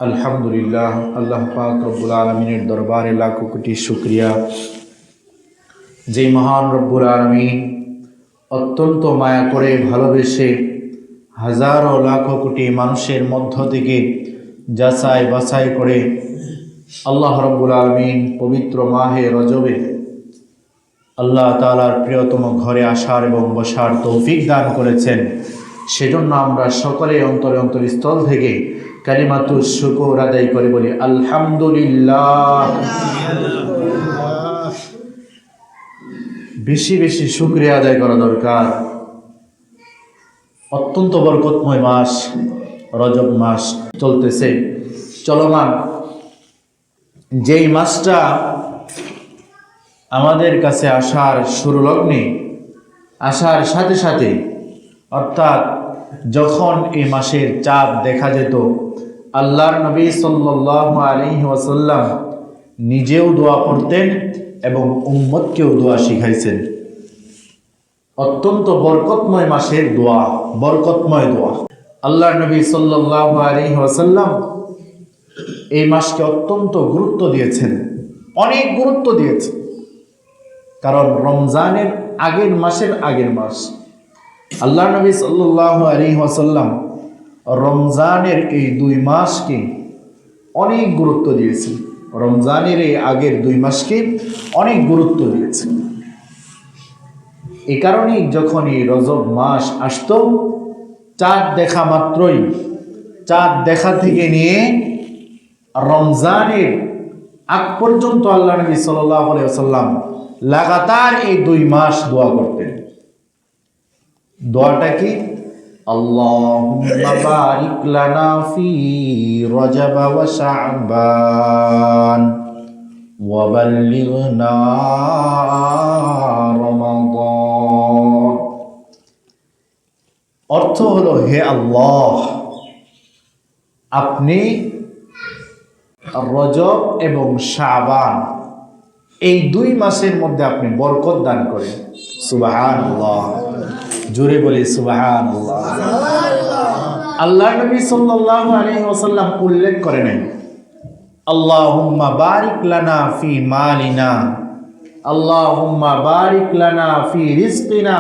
আলহামদুলিল্লাহ, আল্লাহ পাক রব্বুল আলমিনের দরবারে লাখো কোটি শুকরিয়া। যে মহান রব্বুল আলমিন অত্যন্ত মায়া করে ভালোবেসে হাজারো লাখো কোটি মানুষের মধ্য থেকে যাচাই বাছাই করে আল্লাহ রব্বুল আলমিন পবিত্র মাহে রজবে আল্লাহ তাআলার প্রিয়তম ঘরে আসার এবং বসার তৌফিক দান করেছেন। সেজন্য আমরা সকলে অন্তরস্থল থেকে কালিমাতুশ শুকর আদায় করে বলি আলহামদুলিল্লাহ। বেশি বেশি শুকরিয়া আদায় করা দরকার। অত্যন্ত বরকতময় মাস রজব মাস চলতেছে, চলমান। যেই মাসটা আমাদের কাছে আসার শুরু লগ্নে, আসার সাথে সাথে, অর্থাৎ যখন এই মাসের চাঁদ দেখা যেত, আল্লাহর নবী সাল্লাল্লাহু আলাইহি ওয়াসাল্লাম নিজেও দোয়া পড়তেন এবং উম্মতকেও দোয়া শিখাইছেন। অত্যন্ত বরকতময় মাসের দোয়া, বরকতময় দোয়া। আল্লাহর নবী সাল্লাল্লাহু আলাইহি ওয়াসাল্লাম এই মাসকে অত্যন্ত গুরুত্ব দিয়েছেন, অনেক গুরুত্ব দিয়েছেন। কারণ রমজানের আগের মাস আল্লাহ নবী সাল্লাল্লাহু আলাইহি ওয়াসাল্লাম রমজানের এই 2 মাসকে অনেক গুরুত্ব দিয়েছেন। রমজানের এই আগের 2 মাসকে অনেক গুরুত্ব দিয়েছেন। এই কারণেই যখন এই রজব মাস আসতো, চাঁদ দেখা মাত্রই, চাঁদ দেখা থেকে নিয়ে রমজানের আগ পর্যন্ত আল্লাহ নবী সাল্লাল্লাহু আলাইহি ওয়াসাল্লাম লাগাতার এই 2 মাস দোয়া করতেন। দোয়াটা কি? আল্লাহুম্মা বারিক লানা ফি রজব ওয়া শাবান ওয়া বাল্লিগনা রমাদান। অর্থ হলো, হে আল্লাহ, আপনি রজব এবং শাবান এই 2 মাসের মধ্যে আপনি বরকত দান করেন। সুবহানাল্লাহ, জোরে বলি সুবহানাল্লাহ। আল্লাহ নবী সাল্লাল্লাহু আলাইহি ওয়াসাল্লাম উল্লেখ করেন, আল্লাহুম্মা বারিক লানা ফি মালিনা, আল্লাহুম্মা বারিক লানা ফি রিজকিনা,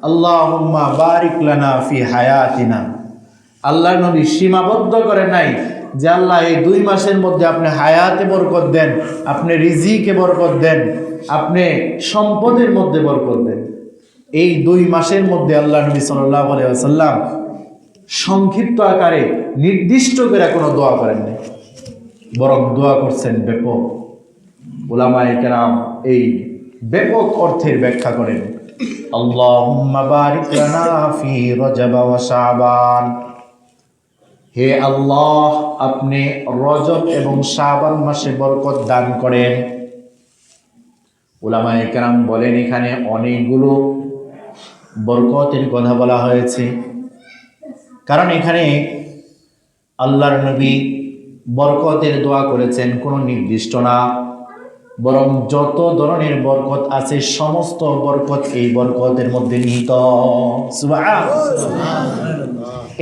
আল্লাহুম্মা বারিক লানা ফি হায়াতিনা। আল্লাহ নবী সীমাবদ্ধ করে নাই যে আল্লাহ এই 2 মাসের মধ্যে আপনি হায়াতে বরকত দেন, আপনি রিজিকে বরকত দেন, আপনি সম্পদের মধ্যে বরকত দেন। এই 2 মাসের মধ্যে আল্লাহ নবী সাল্লাল্লাহু আলাইহি ওয়াসাল্লাম সংক্ষিপ্ত আকারে নির্দিষ্ট করে কোনো দোয়া করেন নাই, বরং দোয়া করছেন ব্যাপক। উলামায়ে কেরাম এই ব্যাপক অর্থের ব্যাখ্যা করেন, আল্লাহুম্মা বারিক লানা ফি রজব ওয়া শাবান। হে আল্লাহ, আপনি রজব এবং শাবান মাসে বরকত দান করেন। উলামায়ে কেরাম বলেন, এখানে অনেকগুলো বরকতের কথা বলা হয়েছে। কারণ এখানে আল্লাহর নবী বরকতের দোয়া করেছেন কোনো নির্দিষ্ট না, বরং যত ধরনের বরকত আছে সমস্ত বরকত এই বরকতের মধ্যে নিহিত। সুবহানাল্লাহ।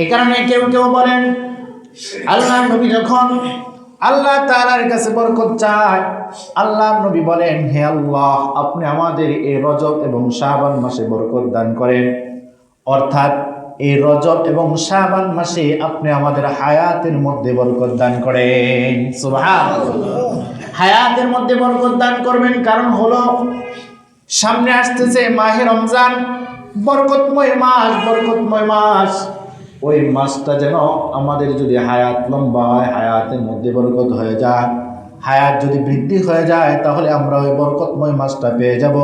এই কারণে কেউ কেউ বলেন, আল্লাহর নবী যখন আল্লাহ তাআলার কাছে বরকত চায়, আল্লাহর নবী বলেন, হে আল্লাহ, আপনি আমাদের এই রজব এবং শাবান মাসে বরকত দান করেন। অর্থাৎ এই রজব এবং শাবান মাসে আপনি আমাদের হায়াতের মধ্যে বরকত দান করেন। সুবহানাল্লাহ। হায়াতের মধ্যে বরকত দান করবেন, কারণ হলো সামনে আসতেছে মাহে রমজান, বরকতময় মাস, বরকতময় মাস। ওই মাসটা যেন আমাদের যদি হায়াত লম্বা হয়, হায়াতের মধ্যে বরকত হয়ে যায়, হায়াত যদি বৃদ্ধি হয়ে যায়, তাহলে আমরা ওই বরকতময় মাসটা পেয়ে যাব।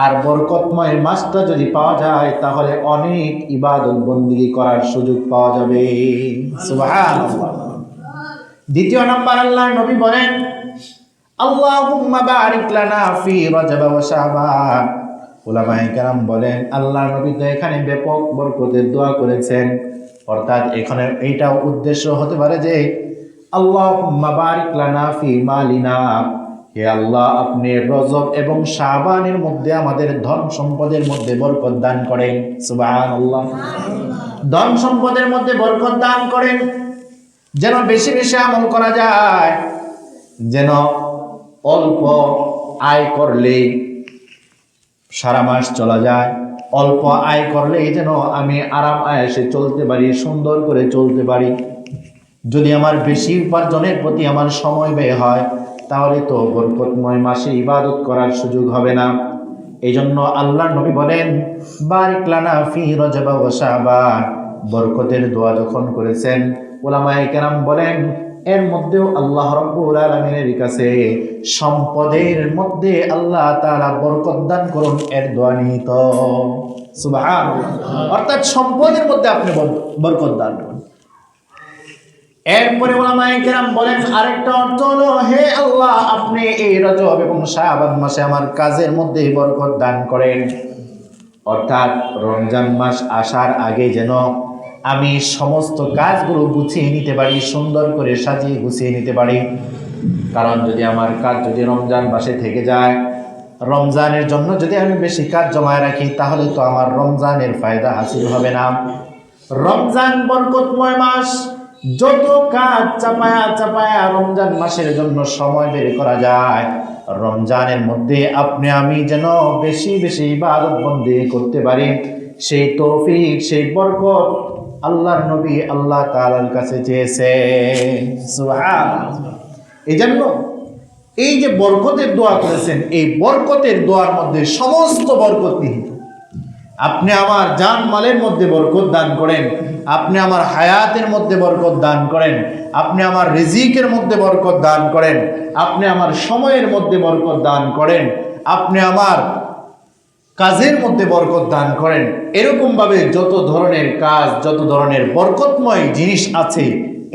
আর বরকতময় মাসটা যদি পাওয়া যায়, তাহলে অনেক ইবাদত বন্দেগী করার সুযোগ পাওয়া যাবে। সুবহানাল্লাহ। দ্বিতীয় নাম্বার, আল্লাহ নবী বলেন, আল্লাহুম্মা বারিক লানা ফি রজব ওয়া শাবান। উলামায়ে কেরাম বলেন, আল্লাহ নবী তো এখানে ব্যাপক বরকতের দোয়া করেছেন। অর্থাৎ এখানে এইটাও উদ্দেশ্য হতে পারে যে আল্লাহুম্মা বারিক লানা ফি মালিনা, হে আল্লাহ, আপনি রজব এবং শাবানের মধ্যে আমাদের ধন সম্পদের মধ্যে বরকত দান করেন। সুবহানাল্লাহ। ধন সম্পদের মধ্যে বরকত দান করেন। যেন বেশি বেশি আমল করা যায়, যেন অল্প আয় করলেই সারা মাস চলা যায়, অল্প আয় করলেই যেন আমি আরাম আয়েসে চলতে পারি, সুন্দর করে চলতে পারি। যদি আমার বেশি উপার্জনের প্রতি আমার সময় ব্যয় হয়, তাহলে তো বরকতময় মাসে ইবাদত করার সুযোগ হবে না। এই জন্য আল্লাহর নবী বলেন, বারিক লানা ফি রজব ওয়া শাবান। বরকতের দোয়া যখন করেছেন, উলামায়ে কেরাম বলেন এর মধ্যেও আল্লাহ রাব্বুল আলামিনের কাছে সম্পদের মধ্যে আল্লাহ তাআলা বরকত দান করুন এর দোয়া নিহিত। সুবহানাল্লাহ। অর্থাৎ সম্পদের মধ্যে আপনি বরকত দান করুন। এরপরে উলামায়ে কেরাম বলেন আরেকটা অর্থ হলো, হে আল্লাহ, আপনি এই রজব এবং শাবান মাসে আমার কাজের মধ্যে বরকত দান করেন। অর্থাৎ রমজান মাস আসার আগে যেন আমি সমস্ত কাজগুলো গুছিয়ে নিতে পারি, সুন্দর করে সাজিয়ে গুছিয়ে নিতে পারি। কারণ যদি আমার কাজ যদি রমজান মাসে থেকে যায়, রমজানের জন্য যদি আমি বেশি কাজ জমায় রাখি, তাহলে তো আমার রমজানের ফায়দা হাসিল হবে না। রমজান বরকতময় মাস, যত কাজ চাপায়া চাপায়া রমজান মাসের জন্য সময় বের করা যায়, রমজানের মধ্যে আপনি আমি যেন বেশি বেশি ইবাদত বন্দেগি করতে পারি, সেই তৌফিক সেই বরকত আল্লাহর নবী আল্লাহ তাআলার কাছে চেয়েছেন। সুবহানাল্লাহ। এই জন্য এই যে বরকতের দোয়া করেছেন, এই বরকতের দোয়ার মধ্যে সমস্ত বরকত নিহিত। আপনি আমার জান মালের মধ্যে বরকত দান করেন, আপনি আমার হায়াতের মধ্যে বরকত দান করেন, আপনি আমার রিজিকের মধ্যে বরকত দান করেন, আপনি আমার সময়ের মধ্যে বরকত দান করেন, আপনি আমার কাজের মধ্যে বরকত দান করেন। এরকমভাবে যত ধরনের কাজ, যত ধরনের বরকতময় জিনিস আছে,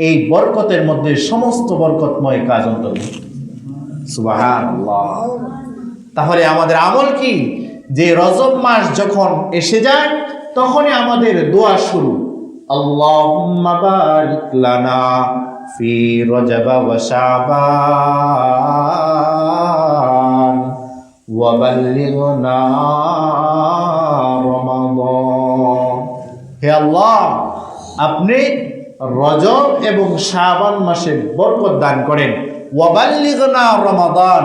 এই বরকতের মধ্যে সমস্ত বরকতময় কাজ অন্তর্ভুক্ত। সুবহানাল্লাহ। তাহলে আমাদের আমল কি? যে রজব মাস যখন এসে যায়, তখনই আমাদের দোয়া শুরু, আল্লাহুম্মা বারিক লানা ফি রজব ওয়া শাবান ওয়া বাল্লিগনা রমাদান। হে আল্লাহ, আপনি রজব এবং শাবান মাসে বরকত দান করেন, ওয়া বাল্লিগনা রমাদান,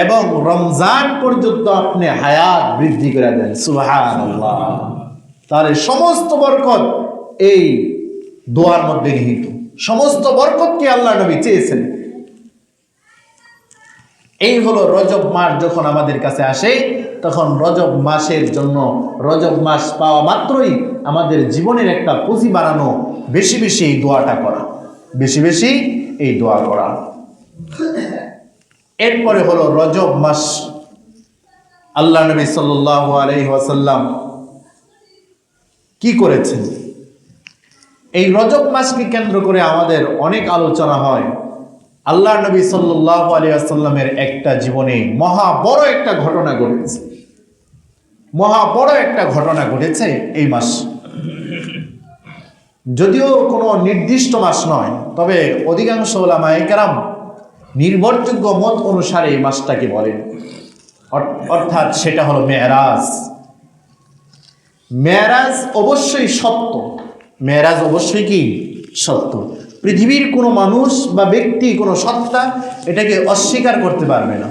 এবং রমজান পর্যন্ত আপনি হায়াত বৃদ্ধি করে দেন। সুবহানাল্লাহ। তাহলে সমস্ত বরকত এই দোয়ার মধ্যে নিহিত। সমস্ত বরকতকে আল্লাহ নবী চেয়েছেন। এই হলো রজব মাস যখন আমাদের কাছে আসে, তখন রজব মাসের জন্য, রজব মাস পাওয়া মাত্রই আমাদের জীবনের একটা পুঁজি বানানো, বেশি বেশি এই দোয়াটা করা, বেশি বেশি এই দোয়া করা। এরপরে হলো রজব মাস। আল্লাহ নবী সাল্লাল্লাহু আলাইহি ওয়াসাল্লাম কি করেছেন? এই রজব মাসকে কেন্দ্র করে আমাদের অনেক আলোচনা হয়। আল্লাহ নবী সাল্লাল্লাহু আলাইহি ওয়াসাল্লামের একটা জীবনে মহা বড় একটা ঘটনা ঘটেছে, মহা বড় একটা ঘটনা ঘটেছে এই মাস। যদিও কোনো নির্দিষ্ট মাস নয়, তবে অধিকাংশ উলামায়ে কেরাম নির্ভরযোগ্য মত অনুসারে এই মাসটাকে বলেন, অর্থাৎ সেটা হলো মেরাজ। মেরাজ অবশ্যই সত্য, মেরাজ অবশ্যই কি সত্য। পৃথিবীর কোনো মানুষ বা ব্যক্তি, কোনো সত্তা এটাকে অস্বীকার করতে পারবে না।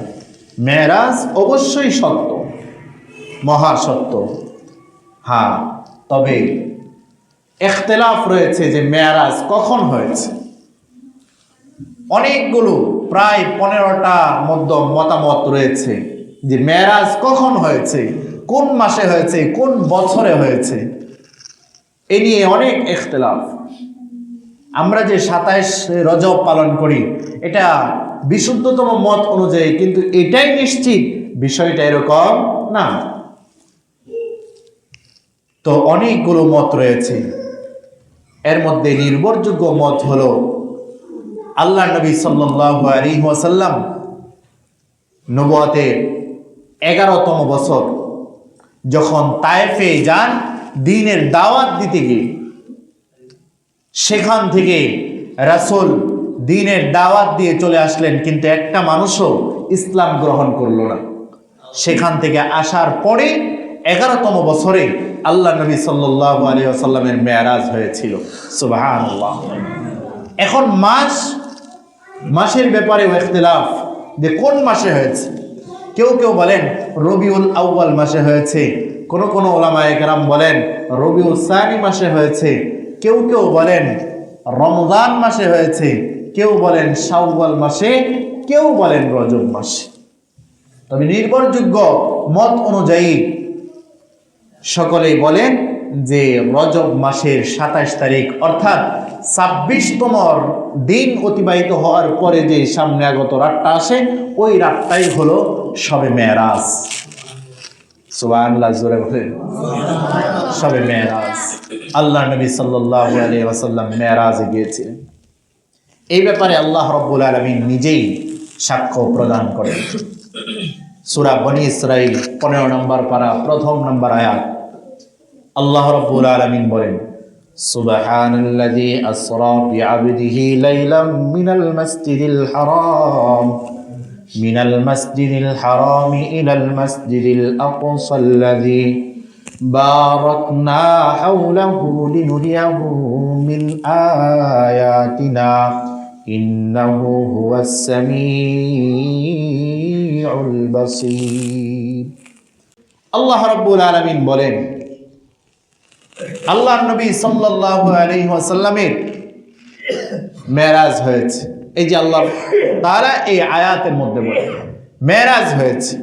মেরাজ অবশ্যই সত্য, মহা সত্য। হ্যাঁ, তবে ইখতিলাফ রয়েছে যে মেরাজ কখন হয়েছে। অনেকগুলো, প্রায় 15টা মতামত রয়েছে যে মেরাজ কখন হয়েছে, কোন মাসে হয়েছে, কোন বছরে হয়েছে। এ নিয়ে অনেক ইখতিলাফ। আমরা যে 27 রজব পালন করি, এটা বিশুদ্ধতম মত অনুযায়ী, কিন্তু এটাই নিশ্চিত বিষয়টা এরকম না। তো অনেকগুলো মত রয়েছে। এর মধ্যে নির্ভরযোগ্য মত হলো আল্লাহ নবী সাল্লাল্লাহু আলাইহি ওয়াসাল্লাম নবুয়তের 11তম বছর যখন তায়েফে যান দ্বীনের দাওয়াত দিতে গিয়ে, সেখান থেকে রাসূল দ্বীনের দাওয়াত দিয়ে চলে আসলেন, কিন্তু একটা মানুষও ইসলাম গ্রহণ করলো না। সেখান থেকে আসার পরে 11তম বছরে আল্লাহ নবী সাল্লাল্লাহু আলাইহি ওয়াসাল্লামের মেরাজ হয়েছিল। সুবহানাল্লাহ। এখন মাসের ব্যাপারেও ইখতিলাফ, যে কোন মাসে হয়েছে। কেউ কেউ বলেন রবিউল আউয়াল মাসে হয়েছে, কোন ওলামায়ে কেরাম বলেন রবিউল সানি মাসে হয়েছে, কেউ কেউ বলেন রমজান মাসে হয়েছে, কেউ বলেন শাওয়াল মাসে, কেউ বলেন রজব মাসে। তবে নির্ভরযোগ্য মত অনুযায়ী সকলেই বলেন যে রজব মাসের 27 তারিখ, অর্থাৎ 26তম দিন অতিবাহিত হওয়ার পরে যে সামনে আগত রাতটা আসে, ওই রাতটাই হলো শবে মেরাজ। সুবহানাল্লাহ, জোরে বলেন শবে মেরাজ। আল্লাহ নবী সাল্লাল্লাহু আলাইহি ওয়াসাল্লাম মেরাজে গিয়েছিলেন। এই ব্যাপারে আল্লাহ রাব্বুল আলামিন নিজেই সাক্ষ্য প্রদান করেন। সূরা বনী ইসরাঈল 15 নম্বর পারা 1ম নম্বর আয়াত, আল্লাহ রাব্বুল আলামিন বলেন, সুবহানাল্লাযী আসরা বিআবদিহি লাইলাম মিনাল মাসজিদিল হারাম ইলাল মাসজিদিল আকসাল্লাযী বারাকনা হাওলাহু লিনুরিয়াহু মিন আয়াতিনা ইন্নাহু হুয়াস সামিউল বাসীর। আল্লাহ রাব্বুল আলামিন বলেন, আল্লাহর নবী সাল্লাল্লাহু আলাইহি ওয়াসাল্লামের মেরাজ হয়েছে। এই যে আল্লাহ তাআলা এই আয়াতের মধ্যে বলেন মেরাজ হয়েছে।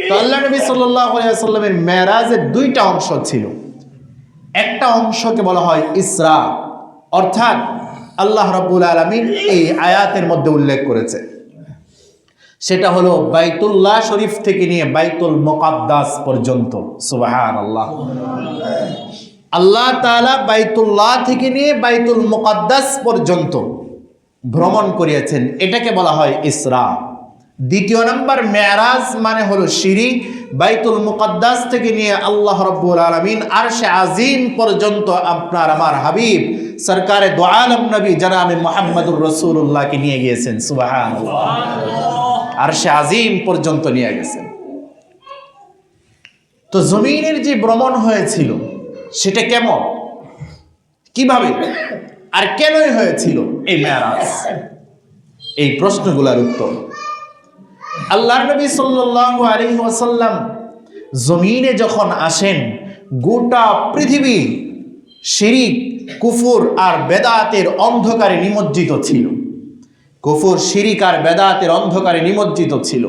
তো আল্লাহ নবী সাল্লাল্লাহু আলাইহি ওয়াসাল্লামের মেরাজের 2টা অংশ ছিল। একটা অংশকে বলা হয় ইসরা, অর্থাৎ আল্লাহ রাব্বুল আলামিন এই আয়াতের মধ্যে উল্লেখ করেছে, সেটা হলো বাইতুল্লাহ শরীফ থেকে নিয়ে বাইতুল মুকাদ্দাস পর্যন্ত। সুবহানাল্লাহ। আল্লাহ তাআলা বাইতুল্লাহ থেকে নিয়ে বাইতুল মুকাদ্দাস পর্যন্ত ভ্রমণ করিয়েছেন, এটাকে বলা হয় ইসরা। 2 নম্বর মেরাজ মানে হলো সিঁড়ি, বাইতুল মুকাদ্দাস থেকে নিয়ে আল্লাহ রাব্বুল আলামিন আরশে আজিম পর্যন্ত আপনার আমার হাবিব সরকারে দু আলম নবী জনাবে মুহাম্মদুর রাসূলুল্লাহকে নিয়ে গিয়েছেন। সুবহানাল্লাহ। আরশে আজিম পর্যন্ত নিয়ে গেছেন। তো জমিনের যে ভ্রমণ হয়েছিল সেটা কেমন, কিভাবে আর কেনই হয়েছিল এই মেরাজ, এই প্রশ্নগুলোর উত্তর আল্লাহর নবী সাল্লাল্লাহু আলাইহি ওয়াসাল্লাম জমিনে যখন আসেন, গোটা পৃথিবী শিরক, কুফর আর বেদাতের অন্ধকারে নিমজ্জিত ছিল। কুফর, শিরক আর বেদাতের অন্ধকারে নিমজ্জিত ছিল।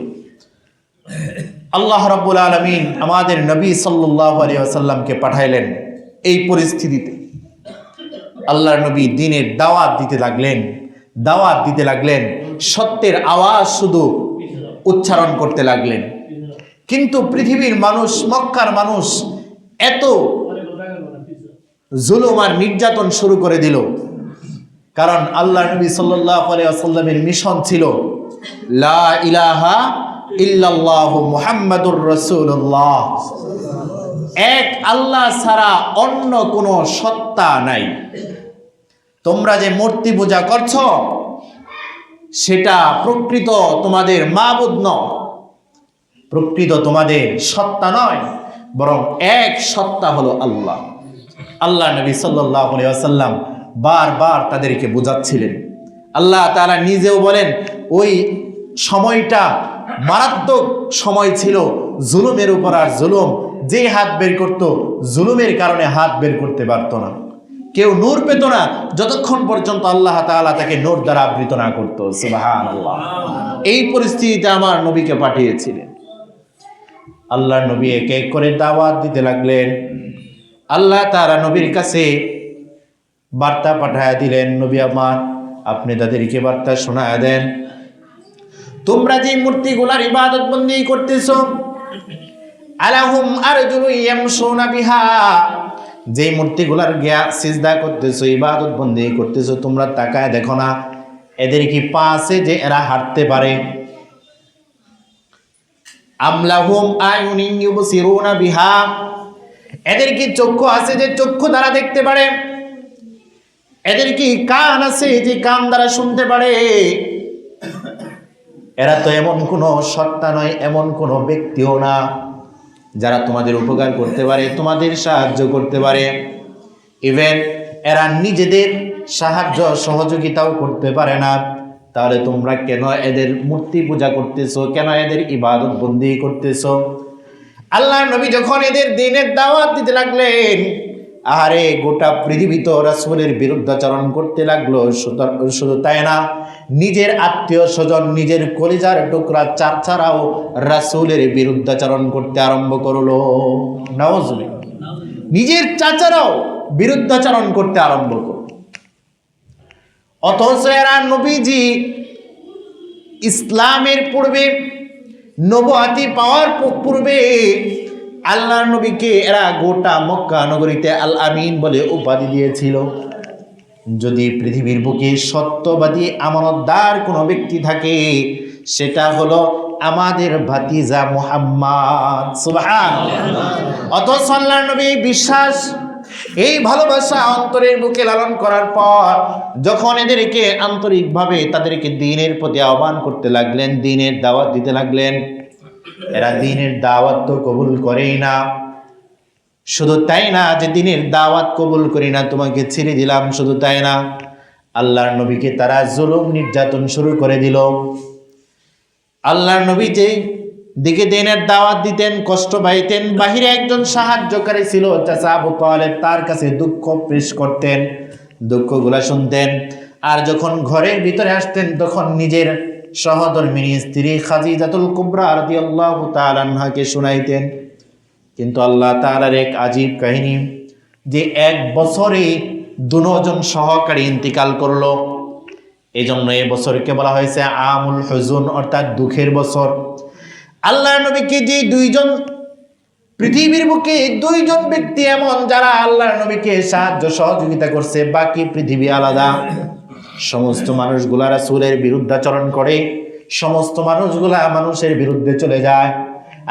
আল্লাহ রাব্বুল আলামিন আমাদের নবী সাল্লাল্লাহু আলাইহি ওয়াসাল্লামকে পাঠাইলেন এই পরিস্থিতিতে। আল্লাহর নবী দ্বীনের দাওয়াত দিতে লাগলেন, সত্যের আওয়াজ শুধু উচ্চারণ করতে লাগলেন। কিন্তু পৃথিবীর মানুষ, মক্কার মানুষ এত জুলুম আর নির্যাতন শুরু করে দিল, কারণ আল্লাহ নবী সাল্লাল্লাহু আলাইহি ওয়াসাল্লামের মিশন ছিল লা ইলাহা ইল্লাল্লাহু মুহাম্মাদুর রাসূলুল্লাহ, এক আল্লাহ ছাড়া অন্য কোনো সত্তা নাই। তোমরা যে মূর্তি পূজা করছো সেটা প্রকৃত তোমাদের মাবুদ নয়, প্রকৃত তোমাদের সত্তা নয়, বরং এক সত্তা হলো আল্লাহ। আল্লাহ নবী সাল্লাল্লাহু আলাইহি ওয়াসাল্লাম বারবার তাদেরকে বোঝাচ্ছিলেন। আল্লাহ তাআলা নিজেও বলেন ওই সময়টা মারাত্মক সময় ছিল, জুলুমের উপর আর জুলুম। যে হাত বের করত, জুলুমের কারণে হাত বের করতে পারত না, কেউ নূর পেত না যতক্ষণ পর্যন্ত আল্লাহ তাআলা তাকে নূর দ্বারা আবৃত না করত। সুবহানাল্লাহ। এই পরিস্থিতিতে আমার নবীকে পাঠিয়েছিলেন। আল্লাহর নবী এক এক করে দাওয়াত দিতে লাগলেন। আল্লাহ তাআলা নবীর কাছে বার্তা পাঠায় দিলেন, নবী আমার, আপনি তাদেরকে বার্তা শোনায় দেন, তোমরা যে মূর্তিগুলার ইবাদত বন্দেগী করতেছো, আলাহুম আরজুলু ইয়ামশুনা বিহা, যে মূর্তিগুলার সিজদা করতেছো, ইবাদত বন্দেগী করতেছো, তোমরা তাকায় দেখো না এদের কি পা আছে যে এরা হাঁটতে পারে? আমলাহুম আয়ুনিন ইউবসিরুনা বিহা, এদের কি চক্ষু আছে যে চক্ষু দ্বারা দেখতে পারে? এদের কি কান আছে যে কান দ্বারা শুনতে পারে? এরা তো এমন কোনো সত্তা নয়, এমন কোনো ব্যক্তিও না যারা তোমাদের উপকার করতে পারে, তোমাদের সাহায্য করতে পারে। ইভেন এরা নিজেদের সাহায্য সহযোগিতাও করতে পারে না, তাহলে তোমরা কেন এদের মূর্তি পূজা করতেছো, কেন এদের ইবাদত বন্দি করতেছো? আল্লাহ নবী যখন এদের দ্বীনের দাওয়াত দিতে লাগলেন, আরে গোটা পৃথিবী তো রাসূলের বিরুদ্ধাচরণ করতে লাগলো। শুধু তাই না, নিজের আত্মীয় স্বজন, নিজের কলিজার টুকরা চাচারাও রাসূলের বিরুদ্ধাচরণ করতে আরম্ভ করলো। নাউজুবিল্লাহ, নিজের চাচারাও বিরুদ্ধাচরণ করতে আরম্ভ করলো। অথচ এরা নবীজি ইসলামের পূর্বে, নবুয়তি পাওয়ার পূর্বে আল্লাহর নবীকে এরা গোটা মক্কা নগরীতে আল আমিন বলে উপাধি দিয়েছিল। যদি পৃথিবীর বুকে সত্যবাদী আমানতদার কোনো ব্যক্তি থাকে, সেটা হলো আমাদের ভাতিজা মুহাম্মদ। সুবহানাল্লাহ। অথচ আল্লাহর নবী বিশ্বাস, এই ভালোবাসা অন্তরের বুকে লালন করার পর যখন এদেরকে আন্তরিকভাবে তাদেরকে দ্বীনের প্রতি আহ্বান করতে লাগলেন, দ্বীনের দাওয়াত দিতে লাগলেন, এরা দ্বীনের দাওয়াত তো কবুল করেই না। শুধু তাই না যে দ্বীনের দাওয়াত কবুল করি না, তোমাকে ছেড়ে দিলাম, শুধু তাই না, আল্লাহর নবীকে তারা জুলুম নির্যাতন শুরু করে দিল। আল্লাহর নবী যে দিকে দ্বীনের দাওয়াত দিতেন, কষ্ট পাইতেন, বাহিরে একজন সাহায্যকারী ছিল চাচা আবু তালেব, তার কাছে দুঃখ পেশ করতেন, দুঃখগুলা শুনতেন। আর যখন ঘরের ভিতরে আসতেন, তখন নিজের সহধর্মিণী স্ত্রী খাদিজাতুল কুবরা রাদিয়াল্লাহু তাআলা আনহাকে শুনাইতেন। কিন্তু আল্লাহ তাআলার এক আজীব কাহিনী, যে 1 বছরে 2 জন সহকারী ইন্তিকাল করলো। এই জন্য এই বছরকে বলা হয়েছে আমুল হুজুন, অর্থাৎ দুঃখের বছর। আল্লাহর নবীকে যে 2 জন, পৃথিবীর বুকে 2 জন ব্যক্তি এমন যারা আল্লাহর নবীকে সাহায্য সহযোগিতা করছে, বাকি পৃথিবী আলাদা। সমস্ত মানুষগুলা রাসূলের বিরুদ্ধাচরণ করে, সমস্ত মানুষগুলা মানুষের বিরুদ্ধে চলে যায়।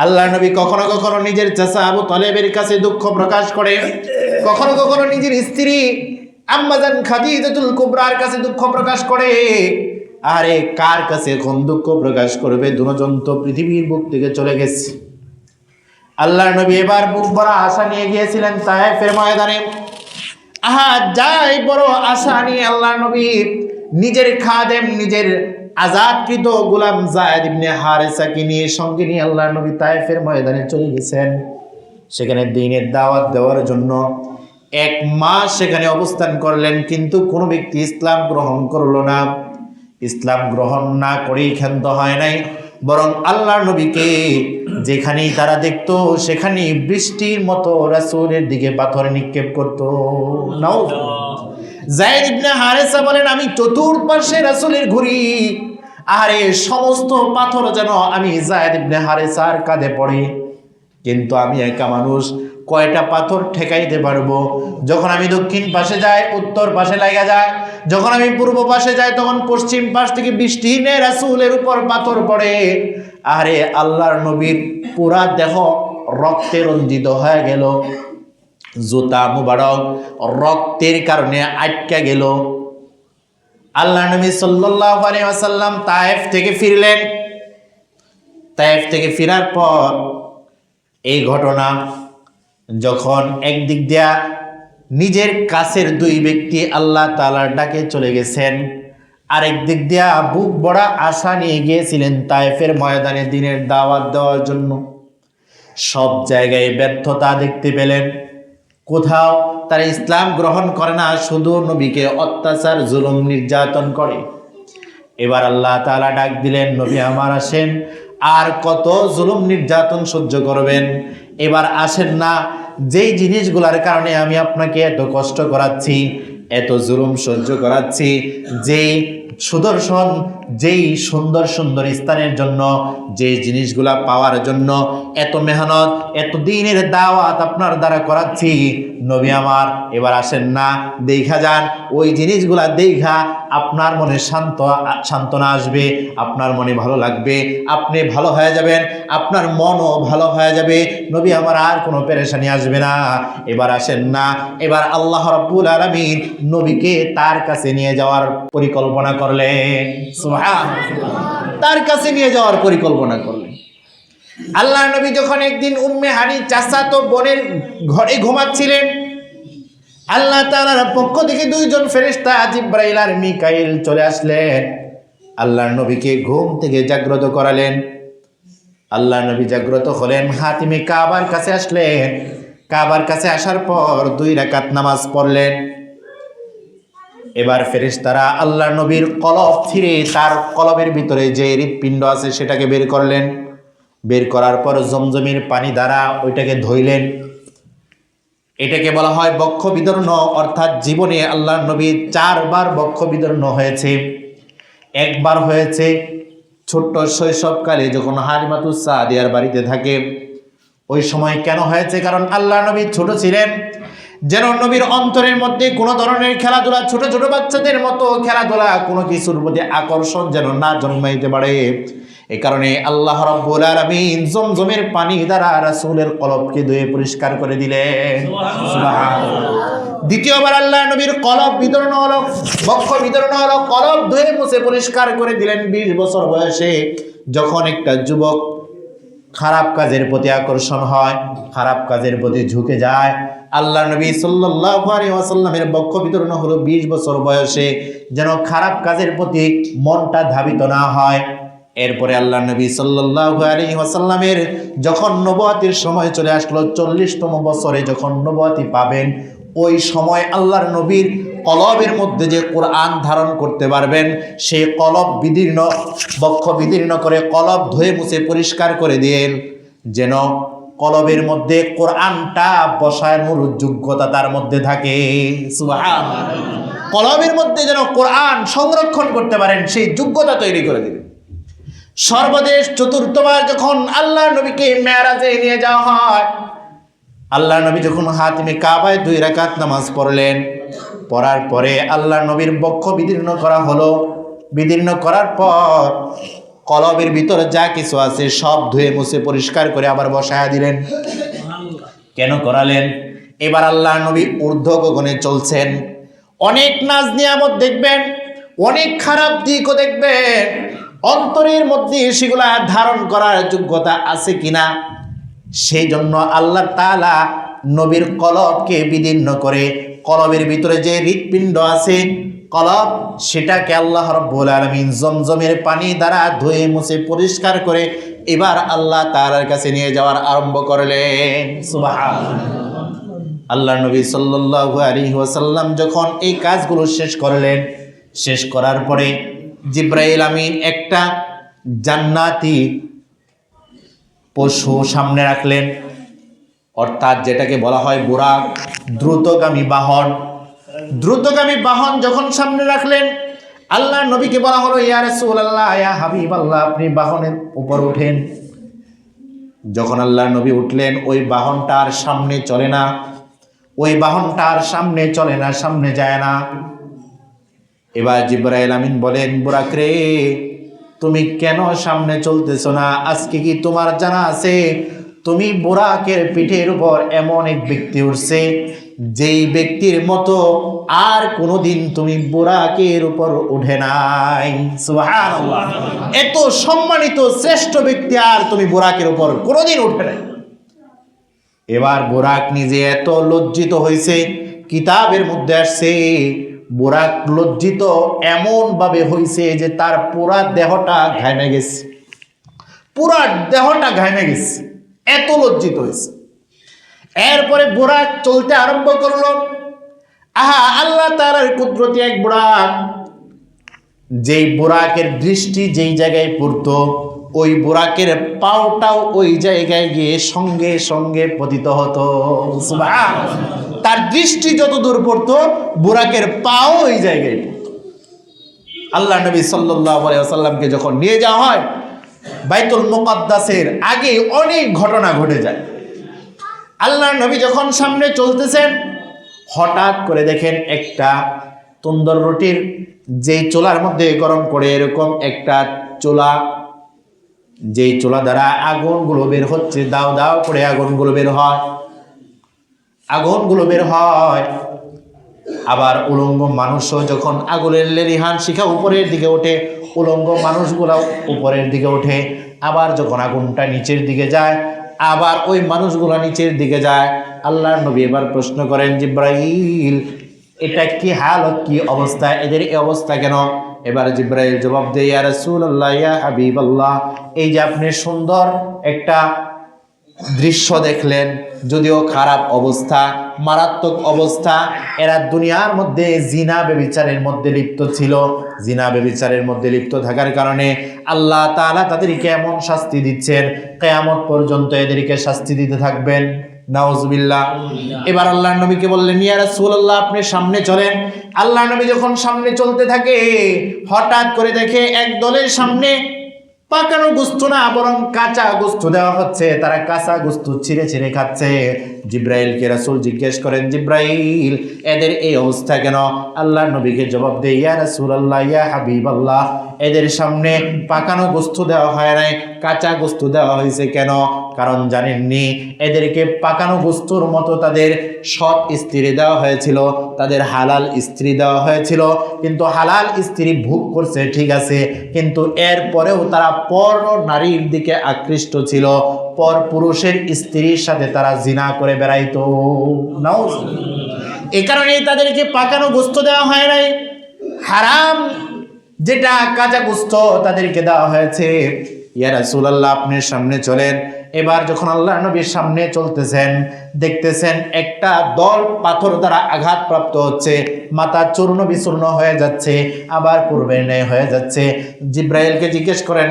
আল্লাহর নবী কখনো কখনো নিজের চাচা আবু তালেবের কাছে দুঃখ প্রকাশ করে, কখনো কখনো নিজের স্ত্রী আম্মাজান খাদিজাতুল কুবরার কাছে দুঃখ প্রকাশ করে। আরে কার কাছে এখন দুঃখ প্রকাশ করবে? 2 জন তো পৃথিবীর বুক থেকে চলে গেছে। আল্লাহর নবী এবার বুক ভরা আশা নিয়ে গিয়েছিলেন তায়েফের ময়দানে। যাই বড় আশা নিয়ে আল্লাহর নবী নিজের খাদেম, নিজের আজাদকৃত গোলাম যায়েদ ইবনে হারেসাকে নিয়ে সঙ্গে নিয়ে আল্লাহর নবী তায়েফের ময়দানে চলে গেছেন। সেখানে দ্বীনের দাওয়াত দেওয়ার জন্য 1 মাস সেখানে অবস্থান করলেন, কিন্তু কোনো ব্যক্তি ইসলাম গ্রহণ করলো না। ইসলাম গ্রহণ না করেই ক্ষান্ত হয় নাই, বরং আল্লাহর নবীকে যেখানেই তারা দেখতো সেখানেই বৃষ্টির মতো রাসূলের দিকে পাথর নিক্ষেপ করতো। যায়েদ ইবনে হারেসা বলেন, আমি চতুর্পাশে রাসূলের ঘুরি, আরে সমস্ত পাথর যেন আমি যায়েদ ইবনে হারেসার কাঁধে পড়ে, কিন্তু আমি একা মানুষ, কয়টা পাথর ঠেকাইতে পারবো? যখন আমি দক্ষিণ পাশে যাই, উত্তর পাশে লাগা যায়, যখন আমি পূর্ব পাশে যাই, তখন পশ্চিম পাশ থেকে বৃষ্টি নিয়ে রাসূলের উপর পাথর পড়ে। আরে আল্লাহর নবীর পুরা দেহ রক্তে রঞ্জিত হয়ে গেল, জুতা মুবারক রক্তের কারণে আটকে গেল। আল্লাহ নবী সাল্লাল্লাহু আলাইহি ওয়াসাল্লাম তায়েফ থেকে ফিরলেন। তায়েফ থেকে ফেরার পর এই ঘটনা, যখন একদিক দিয়া নিজের কাছের 2 ব্যক্তি আল্লাহ তাআলার ডাকে চলে গেছেন, আরেক দিক দিয়া বুক ভরা আশা নিয়ে গিয়েছিলেন তায়েফের ময়দানে দ্বীনের দাওয়াত দেওয়ার জন্য, সব জায়গায় ব্যর্থতা দেখতে পেলেন। কোথাও তারা ইসলাম গ্রহণ করে না, শুধু নবীকে অত্যাচার জুলুম নির্যাতন করে। এবার আল্লাহ তাআলা ডাক দিলেন, নবী আমার আসেন, আর কত জুলুম নির্যাতন সহ্য করবেন? এবার আসেন না, যেই জিনিসগুলোর কারণে আমি আপনাকে এত কষ্ট করাচ্ছি, এত জুলুম সহ্য করাচ্ছি, যেই সুদর্শন, যেই সুন্দর সুন্দর স্থানের জন্য, যে জিনিসগুলা পাওয়ার জন্য এত মেহনত, এত দিনের দাওয়াত আপনার দ্বারা করাচ্ছি, নবী আমার এবার আসেন না, দেখা যান, ওই জিনিসগুলা দেখা আপনার মনে সান্ত্বনা আসবে, আপনার মনে ভালো লাগবে, আপনি ভালো হয়ে যাবেন, আপনার মনও ভালো হয়ে যাবে, নবী আমার আর কোনো পেরেশানি আসবে না। এবার আসেন না। এবার আল্লাহ রাব্বুল আলামিন নবীকে তার কাছে নিয়ে যাওয়ার পরিকল্পনা করলেন। সুবহানাল্লাহ, তার কাছে নিয়ে যাওয়ার পরিকল্পনা করলেন। আল্লাহ নবী যখন একদিন উম্মে হানি চাচাতো বোনের ঘরে ঘুমাচ্ছিলেন, আল্লাহ তাআলার পক্ষ থেকে দুইজন ফেরেশতা জিবরাইল আর মিকাইল চলে আসলেন, আল্লাহর নবীকে ঘুম থেকে জাগ্রত করালেন। আল্লাহর নবী জাগ্রত হলেন, হাতিমে কাবার কাছে আসলেন। কাবার কাছে আসার পর 2 রাকাত নামাজ পড়লেন। এবার ফেরেশতারা আল্লাহর নবীর কলব ছিঁড়ে তার কলবের ভিতরে যে হৃৎপিণ্ড আছে সেটাকে বের করলেন। বের করার পর জমজমের পানি দ্বারা ওইটাকে ধুইলেন। এটাকে বলা হয় বক্ষ বিদীর্ণ, অর্থাৎ জীবনে আল্লাহর নবীর 4 বার বক্ষ বিদীর্ণ হয়েছে। একবার হয়েছে ছোট্ট শৈশবকালে যখন হালিমাতুস সাদিয়ার বাড়িতে থাকে। ওই সময় কেন হয়েছে? কারণ আল্লাহর নবী ছোট ছিলেন, যেন নবীর অন্তরের মধ্যে কোনো ধরনের খেলাধুলা, ছোট ছোট বাচ্চাদের মতো খেলাধুলা, কোনো কিছুর প্রতি আকর্ষণ যেন না জন্মাইতে পারে। এই কারণে আল্লাহ রাব্বুল আলামিন জমজমের পানি দ্বারা রাসূলের কলবকে ধুয়ে পরিষ্কার করে দিলেন। সুবহানাল্লাহ। দ্বিতীয়বার আল্লাহ নবীর কলব বিদীর্ণ হলো, বক্ষ বিদীর্ণ হলো, কলব ধুয়ে মুছে পরিষ্কার করে দিলেন। 20 বছর বয়সে যখন একটা যুবক খারাপ কাজের প্রতি আকর্ষণ হয়, খারাপ কাজের প্রতি ঝুঁকে যায়, আল্লাহ নবী সাল্লাল্লাহু আলাইহি ওয়াসাল্লামের বক্ষ বিদীর্ণ হলো 20 বছর বয়সে, যেন খারাপ কাজের প্রতি মনটা ধাবিত না হয়। এরপরে আল্লাহ নবী সাল্লাল্লাহু আলাইহি ওয়াসাল্লামের যখন নবুয়তের সময় চলে আসলো, 40তম বছরে যখন নবুয়তি পাবেন, ওই সময় আল্লাহর নবীর কলবের মধ্যে যে কোরআন ধারণ করতে পারবেন, সেই কলব বিদীর্ণ, বক্ষ বিদীর্ণ করে কলব ধুয়ে মুছে পরিষ্কার করে দিয়েন, যেন কলবের মধ্যে কোরআনটা বসানোর যোগ্যতা তার মধ্যে থাকে। সুবহানাল্লাহ। কলবের মধ্যে যেন কোরআন সংরক্ষণ করতে পারেন সেই যোগ্যতা তৈরি করে দিলেন। সর্বশেষ 4র্থবার যখন আল্লাহর নবীকে মেরাজে নিয়ে যাওয়া হয়, আল্লাহ নবী যখন হাতিমে কাবায় 2 রাকাত নামাজ পড়লেন, পড়ার পরে আল্লাহ নবীর বক্ষ বিদীর্ণ করা হলো। বিদীর্ণ করার পর কলবের ভিতরে যা কিছু আছে সব ধুয়ে মুছে পরিষ্কার করে আবার বসায়া দিলেন। কেন করালেন? এবার আল্লাহ নবী ঊর্ধ্ব গগনে চলছেন। অনেক নাজ নিয়ামত দেখবেন, অনেক খারাপ দিকও দেখবেন, অন্তরের মধ্যে সেগুলা ধারণ করার যোগ্যতা আছে কিনা, সেই জন্য আল্লাহ তাআলা নবীর কলবকে বিদীর্ণ করে কলবের ভিতরে যে হৃৎপিণ্ড আছে কলব, সেটাকে আল্লাহ রাব্বুল আলামিন জমজমের পানি দ্বারা ধুয়ে মুছে পরিষ্কার করে এবার আল্লাহ তাআলার কাছে নিয়ে যাওয়ার আরম্ভ করলেন। সুবহানাল্লাহ। আল্লাহ নবী সাল্লাল্লাহু আলাইহি ওয়াসাল্লাম যখন এই কাজগুলো শেষ করলেন, শেষ করার পরে জিবরাইল আমিন একটা জান্নাতি পশু সামনে রাখলেন, অর্থাৎ যেটাকে বলা হয় বুরাক, দ্রুতগামী বাহন। দ্রুতগামী বাহন যখন সামনে রাখলেন, আল্লাহ নবীকে বলা হলো, ইয়া রাসূলুল্লাহ, ইয়া হাবিবাল্লাহ, আপনি বাহনের উপর ওঠেন। যখন আল্লাহ নবী উঠলেন, ওই বাহনটা আর সামনে চলে না, ওই বাহনটা আর সামনে চলে না, সামনে যায় না। এবার জিবরাইল আমিন বলেন, বুরাক রে, তুমি কেন সামনে চলতেছো না? আজকে কি তোমার জানা আছে তুমি বুরাকের পিঠের উপর এমন এক ব্যক্তি উঠছে, যেই ব্যক্তির মতো আর কোনোদিন তুমি বুরাকের উপর উঠে নাই। সুবহানাল্লাহ। এত সম্মানিত শ্রেষ্ঠ ব্যক্তি আর তুমি বুরাকের উপর কোনোদিন উঠে নাই। এবার বুরাক নিজে এত লজ্জিত হয়েছে, কিতাবের মধ্যে আসছে বুরাক লজ্জিত এমন ভাবে হয়েছে যে তার পুরা দেহটা ঘামে গেছে, পুরা দেহটা ঘামে গেছে, এত লজ্জিত হয়েছে। এরপরে বুরাক চলতে আরম্ভ করলো। আহা, আল্লাহ তাআলার কুদরতি এক বুরাক, যেই বুরাকের দৃষ্টি যেই জায়গায় পড়তো, ওই বুরাকের পাওটাও ওই জায়গায় গিয়ে সঙ্গে সঙ্গে পতিত হতো। সুবহানাল্লাহ। তার দৃষ্টি যত দূর পড়তো, বুরাকের পাও ওই জায়গায় পড়তো। আল্লাহ নবী সাল্লাল্লাহু আলাইহি ওয়াসাল্লামকে যখন নিয়ে যাওয়া হয়, বাইতুল মুকাদ্দাসের আগে অনেক ঘটনা ঘটে যায়। আল্লাহ নবী যখন সামনে চলতেছেন, হঠাৎ করে দেখেন একটা তন্দুর রুটির যেই চুলার মধ্যে গরম করে এরকম একটা চুলা, যেই চুলা দ্বারা আগুনগুলো বের হচ্ছে, দাও দাও করে আগুনগুলো বের হয়, আগুনগুলো বের হয়। আবার উলঙ্গ মানুষও যখন আগুনের লেলিহান শিখা উপরের দিকে ওঠে, উলঙ্গ মানুষগুলো উপরের দিকে ওঠে। আবার যখন আগুনটা নিচের দিকে যায়, আবার ওই মানুষগুলো নিচের দিকে যায়। আল্লাহর নবী এবার প্রশ্ন করেন, জিব্রাইল এটা কি হালত, কি অবস্থা, এদের এই অবস্থা কেন? এবার জিব্রাইল জবাব দেয়, ইয়া রাসূলুল্লাহ, ইয়া হাবিবাল্লাহ, এই যে আপনি সুন্দর একটা দৃশ্য দেখলেন, যদিও খারাপ অবস্থা, মারাত্মক অবস্থা। এরা দুনিয়ার মধ্যে জিনা ব্যভিচারের মধ্যে লিপ্ত ছিল। জিনা ব্যভিচারের মধ্যে লিপ্ত থাকার কারণে আল্লাহ তাআলা তাদেরকে এমন শাস্তি দিচ্ছেন, কিয়ামত পর্যন্ত এদেরকে শাস্তি দিতে থাকবেন। নাউজুবিল্লাহ। এবার আল্লাহর নবীকে বললেন, ইয়া রাসূলুল্লাহ আপনি সামনে চলেন। আল্লাহর নবী যখন সামনে চলতে থাকে, হঠাৎ করে দেখে এক দলের সামনে পাকানো গোস্ত না, বরং কাঁচা গোস্ত দেওয়া হচ্ছে। তারা কাঁচা গোস্ত ছিঁড়ে ছিঁড়ে খাচ্ছে। জিব্রাইলকে রাসূল জিজ্ঞেস করেন, জিব্রাইল এদের এই অবস্থা কেন? আল্লাহর নবীকে জবাব দেয়, ইয়া রাসূলুল্লাহ, ইয়া হাবিবাল্লাহ, এদের সামনে পাকানো গোস্ত দেওয়া হয় নাই, কাঁচা গোস্ত দেওয়া হয়েছে। কেন? কারণ জানেননি, এদেরকে পাকানো গোস্তর মতো তাদের সৎ স্ত্রী দেওয়া হয়েছিল, তাদের হালাল স্ত্রী দেওয়া হয়েছিল। কিন্তু হালাল স্ত্রী ভোগ করছে ঠিক আছে, কিন্তু এরপরেও তারা পর নারীর দিকে আকৃষ্ট ছিল, পর পুরুষের স্ত্রীর সাথে তারা জিনা করে বেড়াইতো। এই কারণেই তাদেরকে পাকানো গোস্ত দেওয়া হয় নাই, হারাম যেটা কাঁচা গোস্ত তাদেরকে দেওয়া হয়েছে। ইয়া রাসূলুল্লাহ আপনি সামনে চলেন। এবার যখন আল্লাহর নবীর সামনে চলতেছেন, দেখতেছেন একটা দল পাথর দ্বারা আঘাতপ্রাপ্ত হচ্ছে, মাথা চূর্ণ বিচূর্ণ হয়ে যাচ্ছে, আবার পূর্বের ন্যায় হয়ে যাচ্ছে। জিব্রাইলকে জিজ্ঞেস করেন,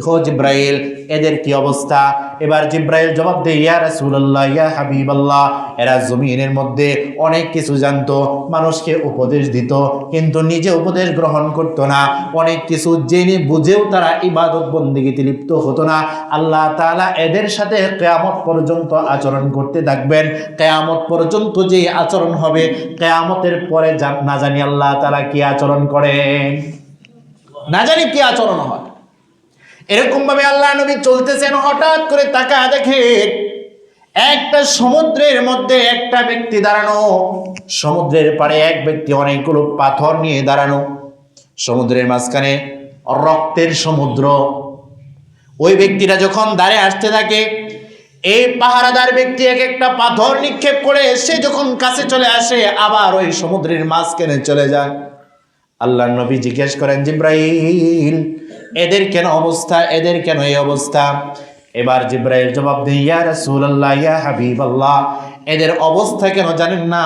হো জিব্রাইল এদের কি অবস্থা? এবার জিব্রাইল জবাব দেয়, ইয়া রাসূলুল্লাহ, ইয়া হাবিবাল্লাহ, এরা জমিনের মধ্যে অনেক কিছু জানতো, মানুষকে উপদেশ দিত, কিন্তু নিজে উপদেশ গ্রহণ করত না। অনেক কিছু জেনে বুঝেও তারা ইবাদত বন্দেগীতে লিপ্ত হতো না। আল্লাহ তাআলা এদের সাথে কিয়ামত পর্যন্ত আচরণ করতে থাকবেন। কিয়ামত পর্যন্ত যে আচরণ হবে, কিয়ামতের পরে না জানি আল্লাহ তাআলা কি আচরণ করেন, না জানি কি আচরণ হয়। এরকম ভাবে আল্লাহ নবী চলতেছেন, হঠাৎ করে তাকায় দেখে একটা সমুদ্রের মধ্যে একটা ব্যক্তি দাঁড়ানো। সমুদ্রের পাড়ে এক ব্যক্তি অনেকগুলো পাথর নিয়ে দাঁড়ানো। সমুদ্রের মাঝখানে রক্তের সমুদ্র। ওই ব্যক্তিটা যখন দাঁড়িয়ে আসতে থাকে, এই পাহারাদার ব্যক্তি এক একটা পাথর নিক্ষেপ করে সে যখন কাছে চলে আসে, আবার ওই সমুদ্রের মাঝখানে চলে যায়। আল্লাহর নবী জিজ্ঞেস করেন, জিব্রাইল এদের কেন অবস্থা, এদের কেন এই অবস্থা? এবার জিব্রাইল জবাব দেয়, ইয়া রাসূলুল্লাহ, ইয়া হাবিবাল্লাহ, এদের অবস্থা কেন জানেন না?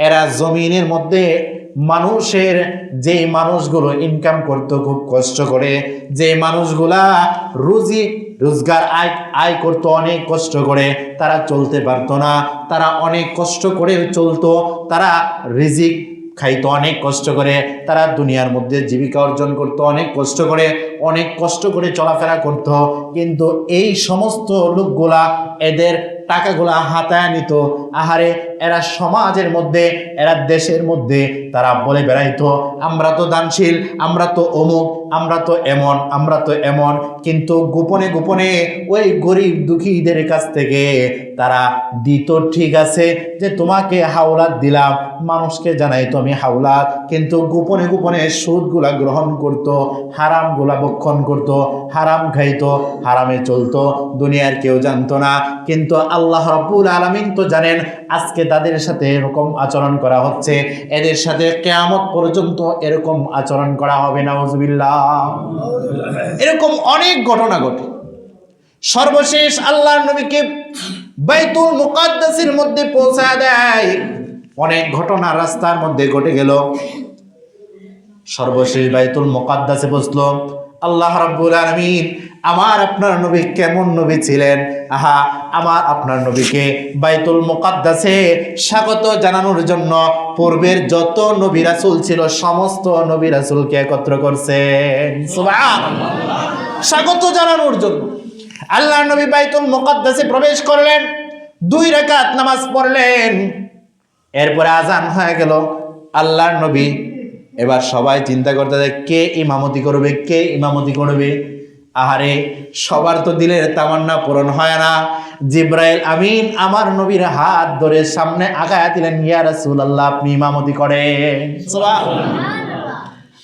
এরা জমিনের মধ্যে মানুষের যে মানুষগুলো ইনকাম করতো খুব কষ্ট করে, যে মানুষগুলা রুজি রোজগার আয় করতো অনেক কষ্ট করে, তারা চলতে পারতো না, তারা অনেক কষ্ট করে চলতো, তারা রিজিক খাইতো অনেক কষ্ট করে, তারা দুনিয়ার মধ্যে জীবিকা অর্জন করতো অনেক কষ্ট করে চলাফেরা করত। কিন্তু এই সমস্ত লোকগুলা এদের টাকাগুলা হাতায় নিত। আহারে এরা সমাজের মধ্যে, এরা দেশের মধ্যে তারা বলে বেড়াইতো, আমরা তো দানশীল, আমরা তো অমুক, আমরা তো এমন, আমরা তো এমন। কিন্তু গোপনে গোপনে ওই গরিব দুঃখীদের কাছ থেকে তারা দিত, ঠিক আছে যে তোমাকে হাওলাত দিলাম, মানুষকে জানাইতো আমি হাওলাত, কিন্তু গোপনে গোপনে সুদগুলা গ্রহণ করত, হারামগুলা ভক্ষণ করত, হারাম খাইতো, হারামে চলতো, দুনিয়ার কেউ জানতো না। কিন্তু আল্লাহ রাব্বুল আলামিন তো জানেন আজকে তাদের সাথে এরকম আচরণ করা হচ্ছে, এদের সাথে কিয়ামত পর্যন্ত এরকম আচরণ করা হবে। নাউজুবিল্লাহ। এরকম অনেক ঘটনা ঘটে। সর্বশেষ আল্লাহর নবীকে বাইতুল মুকাদ্দাসের মধ্যে পৌঁছায় দেয়। অনেক ঘটনা রাস্তার মধ্যে ঘটে গেল। সর্বশেষ বাইতুল মুকাদ্দাসে বসলো। আল্লাহ রাব্বুল আলামিন আমার আপনার নবী কেমন নবী ছিলেন, আহা আমার আপনার নবীকে বাইতুল মুকাদ্দাসে স্বাগত জানানোর জন্য পূর্বের যত নবী রাসূল ছিল সমস্ত নবী রাসূলকে একত্র করছেন। সুবহানাল্লাহ। স্বাগত জানানোর জন্য আল্লাহর নবী বাইতুল মুকাদ্দাসে প্রবেশ করলেন, 2 রাকাত নামাজ পড়লেন, এরপরে আজান হয়ে গেল। আল্লাহর নবী এবার সবাই চিন্তা করতে থাকে কে ইমামতি করবে, কে ইমামতি করবে। আহারে সবার তো দিলের তামান্না পূরণ হয় না। জিব্রাইল আমিন আমার নবীর হাত ধরে সামনে আগায়া দিলেন, ইয়া রাসূলুল্লাহ আপনি ইমামতি করেন। সুবহানাল্লাহ।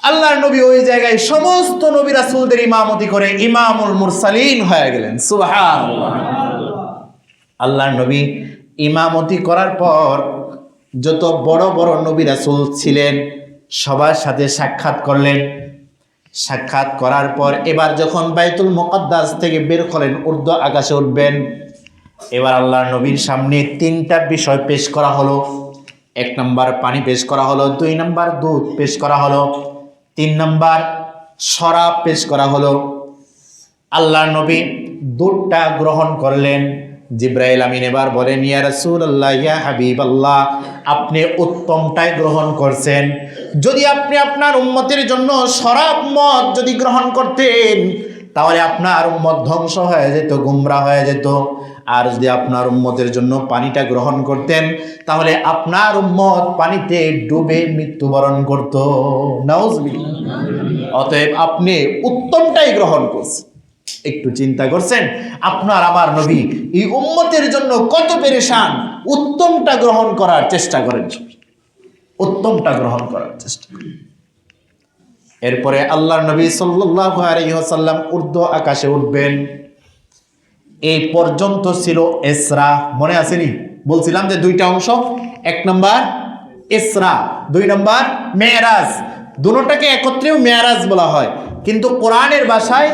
আল্লাহর নবী ওই জায়গায় সমস্ত নবী রাসূলদের ইমামতি করে ইমামুল মুরসালিন হয়ে গেলেন। সুবহানাল্লাহ। আল্লাহর নবী ইমামতি করার পর যত বড় বড় নবী রাসূল ছিলেন সবার সাথে সাক্ষাৎ করলেন। সাক্ষাৎ করার পর এবার যখন বাইতুল মুকাদ্দাস থেকে বের করেন ঊর্ধ্ব আকাশে উঠবেন, এবার আল্লাহর নবীর সামনে তিনটা বিষয় পেশ করা হলো। 1 নম্বর পানি পেশ করা হলো, 2 নম্বর দুধ পেশ করা হলো, 3 নম্বর শরাব পেশ করা হলো। আল্লাহর নবী দুধটা গ্রহণ করলেন। জিবরাইল আমিন এবার বলেন, ইয়া রাসূলুল্লাহ, ইয়া হাবিবাল্লাহ, আপনি উত্তমটাই গ্রহণ করছেন। যদি আপনি আপনার উম্মতের জন্য শরাব মদ যদি গ্রহণ করতেন তাহলে আপনার উম্মত ধ্বংস হয়ে যেত, গুমরাহ হয়ে যেত। আর যদি আপনার উম্মতের জন্য পানিটা গ্রহণ করতেন তাহলে আপনার উম্মত পানিতে ডুবে মৃত্যুবরণ করত। নাউজুবিল্লাহ। অতএব আপনি উত্তমটাই গ্রহণ করছেন। একটু চিন্তা করছেন আপনার আমার নবী এই উম্মতের জন্য কত পেরেশান, উত্তমটা গ্রহণ করার চেষ্টা করেন, উত্তমটা গ্রহণ করার চেষ্টা করেন। এরপরে আল্লাহর নবী সাল্লাল্লাহু আলাইহি ওয়াসাল্লাম ঊর্ধ্ব আকাশে উঠবেন। এই পর্যন্ত ছিল ইসরা, মনে আছেনি? বলছিলাম যে 2টা অংশ, 1 নম্বর ইসরা, 2 নম্বর মেরাজ। দুটোটাকে একত্রেও মেরাজ বলা হয়, কিন্তু কোরআনের ভাষায়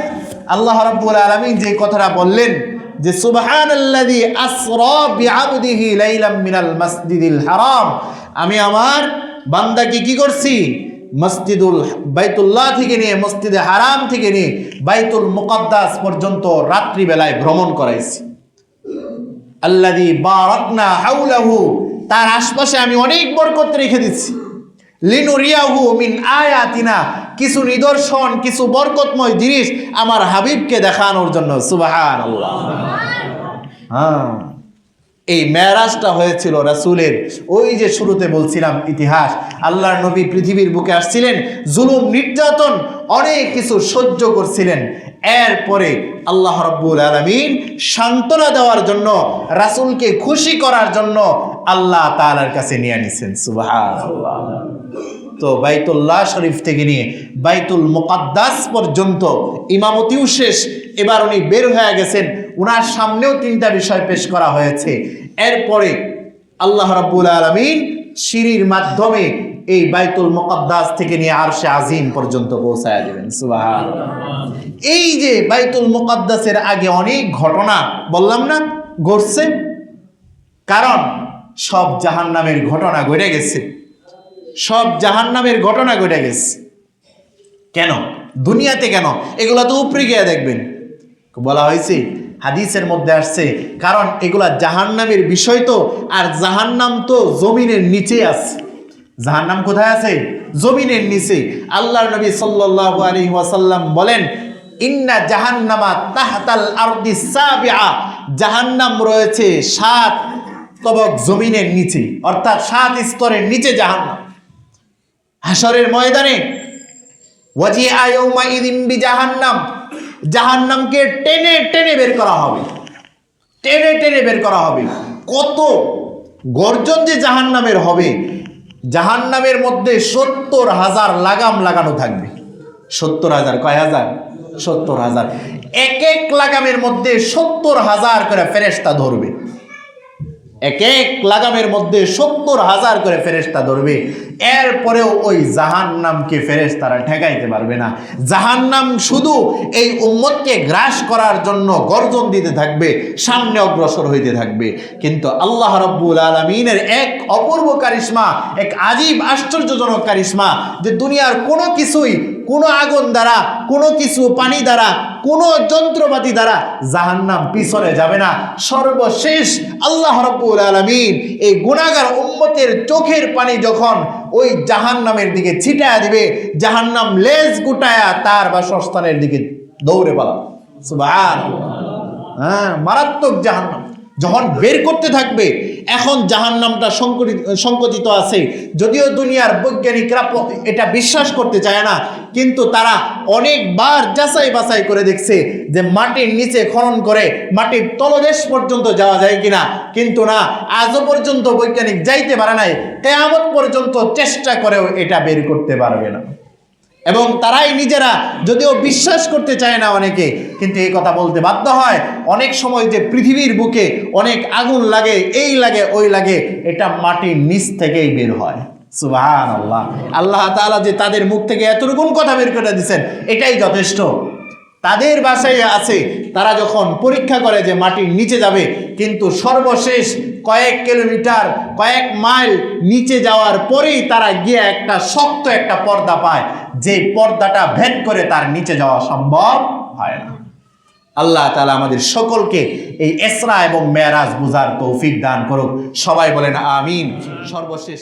আল্লাহ রাব্বুল আলামিন যে কথাটা বললেন যে সুবহানাল্লাযী আসরা বিআবদিহি লাইলাম মিনাল মাসজিদিল হারাম, আমি আমার বান্দাকে কি করছি? মসজিদুল বাইতুল্লাহ থেকে নিয়ে মসজিদে হারাম থেকে নিয়ে বাইতুল মুকাদ্দাস পর্যন্ত রাত্রি বেলায় ভ্রমণ করাইছি। আল্লাযী বারাকনা হাওলাহু, তার আশপাশে আমি অনেক বরকত রেখে দিচ্ছি। লিনুরিয়াহু মিন আয়াতিনা, কিছু নিদর্শন, কিছু বরকতময় জিনিস আমার হাবিবকে দেখানোর জন্য। সুবহানাল্লাহ। হ্যাঁ, এই মেরাজটা হয়েছিল রাসূলের। ওই যে শুরুতে বলছিলাম ইতিহাস, আল্লাহর নবী পৃথিবীর বুকে আসছিলেন, জুলুম নির্যাতন অনেক কিছু সহ্য করছিলেন। এরপরে আল্লাহ রাব্বুল আলামিন সান্ত্বনা দেওয়ার জন্য, রাসূলকে খুশি করার জন্য আল্লাহ তাআলার কাছে নিয়ে নিছেন। সুবহানাল্লাহ। তো বাইতুল্লাহ শরীফ থেকে নিয়ে বাইতুল মুকাদ্দাস পর্যন্ত ইমামতিও শেষ। এবার উনি বের হয়ে গেছেন, উনার সামনেও 3টা বিষয় পেশ করা হয়েছে। এরপরে আল্লাহ রাব্বুল আলামিন সিঁড়ির মাধ্যমে এই বাইতুল মুকাদ্দাস থেকে নিয়ে আরশে আজিম পর্যন্ত পৌঁছায় দেবেন। সুবহানাল্লাহ। এই যে বাইতুল মুকাদ্দাসের আগে অনেক ঘটনা বললাম না ঘটছে, কারণ সব জাহান্নামের ঘটনা ঘটে গেছে, সব জাহান্নামের ঘটনা ঘটে গেছে। কেন দুনিয়াতে, কেন এগুলা তো উপরে গিয়ে দেখবেন বলা হয়েছে, হাদিসের মধ্যে আসছে, কারণ এগুলা জাহান্নামের বিষয় তো, আর জাহান্নাম তো জমিনের নিচে আছে। জাহান্নাম কোথায় আছে? জমিনের নিচে। আল্লাহর নবী সাল্লাল্লাহু আলাইহি ওয়াসাল্লাম বলেন, ইন্না জাহান্নামা তাহতাল আরদিস সাবিআ, জাহান্নাম রয়েছে 7 তবক জমিনের নিচে, অর্থাৎ 7 স্তরের নিচে জাহান্নাম। হাশরের ময়দানে ওয়াজিআ ইয়াউমাইযিন বিজাহান্নাম, জাহান্নামকে টেনে টেনে বের করা হবে, টেনে টেনে বের করা হবে। কত গর্জন যে জাহান্নামের হবে! জাহান্নামের মধ্যে 70,000 লাগাম লাগানো থাকবে। 70,000, কয় হাজার? 70,000। এক এক লাগামের মধ্যে 70,000 করে ফেরেশতা ধরবে। এক এক লাগামের মধ্যে 70,000 করে ফেরেশতা ধরবে। এরপরেও ওই জাহান্নামকে ফেরেশতারা ঠেকাইতে পারবে না। জাহান্নাম শুধু এই উম্মতকে গ্রাস করার জন্য গর্জন দিতে থাকবে, সামনে অগ্রসর হইতে থাকবে। কিন্তু আল্লাহ রাব্বুল আলামিনের এক অপূর্ব কারিশমা, এক আজীব আশ্চর্যজনক কারিশমা, যে দুনিয়ার কোনো কিছুই, কোনো আগুন দ্বারা, কোনো কিছু পানি দ্বারা, কোনো যন্ত্রপাতি দ্বারা জাহান্নাম পিছনে যাবে না। সর্বশেষ আল্লাহ রাব্বুল আলামিন এই গুনাহগার উম্মতের চোখের পানি যখন ওই জাহান্নামের দিকে ছিটায়া দিবে, জাহান্নাম লেজ গুটায়া তার বাসস্থানের দিকে দৌড়ে পালাবে। সুবহানাল্লাহ। হ্যাঁ, মারাত্মক জাহান্নাম যখন বের করতে থাকবে। এখন জাহান্নামটা সংকুচিত আছে, যদিও দুনিয়ার বৈজ্ঞানিকরা এটা বিশ্বাস করতে চায় না, কিন্তু তারা অনেকবার যাচাই বাছাই করে দেখছে যে মাটির নিচে খনন করে মাটির তলদেশ পর্যন্ত যাওয়া যায় কিনা, কিন্তু না, আজও পর্যন্ত বৈজ্ঞানিক যাইতে পারে নাই। কিয়ামত পর্যন্ত চেষ্টা করেও এটা বের করতে পারবে না। এবং তারাই নিজেরা যদিও বিশ্বাস করতে চায় না অনেকে, কিন্তু এই কথা বলতে বাধ্য হয়। অনেক সময় যে পৃথিবীর বুকে অনেক আগুন লাগে, এই লাগে ওই লাগে, এটা মাটির নিচ থেকেই বের হয়। সুবহানাল্লাহ। আল্লাহ তাআলা যে তাদের মুখ থেকে এতটুকু কথা বের করে দিয়েছেন, এটাই যথেষ্ট। তাদের বাসায় আছে, তারা যখন পরীক্ষা করে যে মাটির নিচে যাবে, কিন্তু সর্বশেষ কয়েক কিলোমিটার, কয়েক মাইল নিচে যাওয়ার পরেই তারা গিয়ে একটা শক্ত একটা পর্দা পায়, যে পর্দাটা ভেদ করে তার নিচে যাওয়া সম্ভব হয় না। আল্লাহ তাআলা আমাদের সকলকে এই ইসরা এবং মেরাজ বুঝার তৌফিক দান করুক। সবাই বলেন আমিন। সর্বশেষ